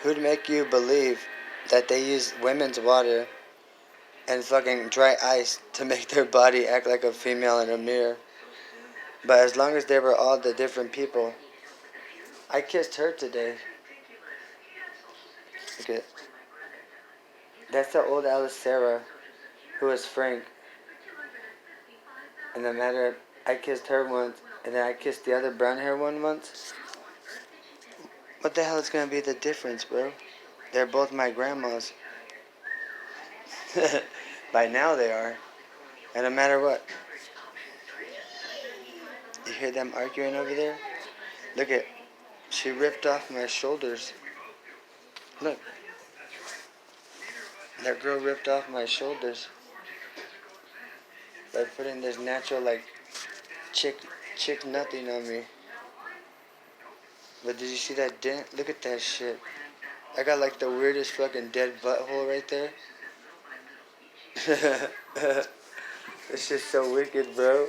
Who'd make you believe that they use women's water and fucking dry ice to make their body act like a female in a mirror? But as long as they were all the different people, I kissed her today. Look at that's the old Alice Sarah, who was Frank. And no matter, I kissed her once, and then I kissed the other brown hair one once. What the hell is gonna be the difference, bro? They're both my grandmas. By now they are. And no matter what. You hear them arguing over there? Look at, she ripped off my shoulders. Look. That girl ripped off my shoulders. By putting this natural, like, chick nothing on me. But did you see that dent? Look at that shit. I got like the weirdest fucking dead butthole right there. It's just so wicked, bro.